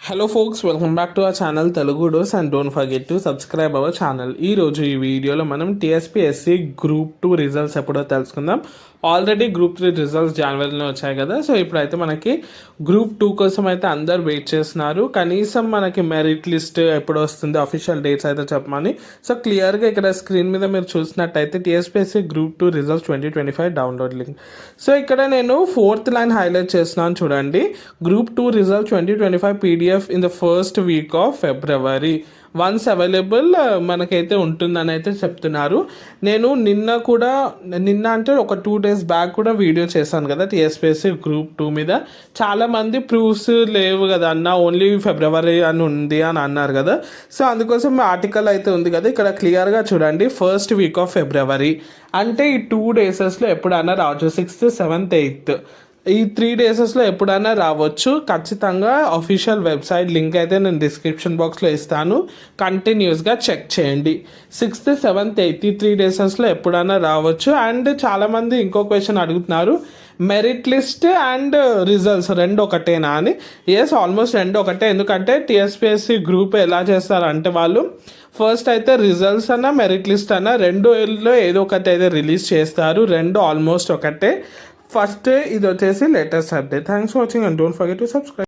Hello folks, welcome back to our channel Telugu dose and don't forget to subscribe our channel. ఈ వీడియోలో మనం TSPSC group 2 results ఎప్పుడో తెలుసుకుందాం. Already group 3 results జనవరిలో వచ్చాయి కదా. సో ఇప్పుడైతే మనకి గ్రూప్ 2 కోసం అయితే అందరు వెయిట్ చేస్తున్నారు. కనీసం మనకి మెరిట్ లిస్ట్ ఎప్పుడు వస్తుంది, అఫీషియల్ డేట్స్ అయితే చెప్పమని. సో క్లియర్గా ఇక్కడ స్క్రీన్ మీద మీరు చూసినట్టయితే TSPSC group 2 results 2025 download link. So ఇక్కడ నేను 4th లైన్ హైలైట్ చేస్తున్నాను చూడండి. Group 2 result 2025 PDF in the first week of February once available మనకైతే ఉంటుందని అయితే చెప్తున్నారు. నేను నిన్న అంటే ఒక 2 days బ్యాక్ కూడా వీడియో చేశాను కదా టీఎస్పీఎస్సీ గ్రూప్ 2 మీద. చాలామంది ప్రూఫ్స్ లేవు కదా అన్న, ఓన్లీ ఫిబ్రవరి అని ఉంది అని అన్నారు కదా. సో అందుకోసం ఆర్టికల్ అయితే ఉంది కదా, ఇక్కడ క్లియర్గా చూడండి. ఫస్ట్ వీక్ ఆఫ్ ఫిబ్రవరి అంటే ఈ 2 daysలో ఎప్పుడన్నా రావచ్చు. 6th, 7th, 8th ఈ 3 daysలో ఎప్పుడైనా రావచ్చు. ఖచ్చితంగా అఫీషియల్ వెబ్సైట్ లింక్ అయితే నేను డిస్క్రిప్షన్ బాక్స్లో ఇస్తాను, కంటిన్యూస్గా చెక్ చేయండి. 6th, 7th, 8th 3 daysలో ఎప్పుడైనా రావచ్చు. అండ్ చాలామంది ఇంకో క్వశ్చన్ అడుగుతున్నారు, మెరిట్ లిస్ట్ అండ్ రిజల్ట్స్ రెండు ఒకటేనా అని. ఎస్, ఆల్మోస్ట్ రెండు ఒకటే. ఎందుకంటే టీఎస్పీఎస్సీ గ్రూప్ ఎలా చేస్తారంటే వాళ్ళు ఫస్ట్ అయితే రిజల్ట్స్ అన్న మెరిట్ లిస్ట్ అన్న రెండులో ఏదో ఒకటి అయితే రిలీజ్ చేస్తారు. రెండు ఆల్మోస్ట్ ఒకటే. ఫస్ట్ ఇది వచ్చేసి latest update. Thanks for watching and don't forget to subscribe.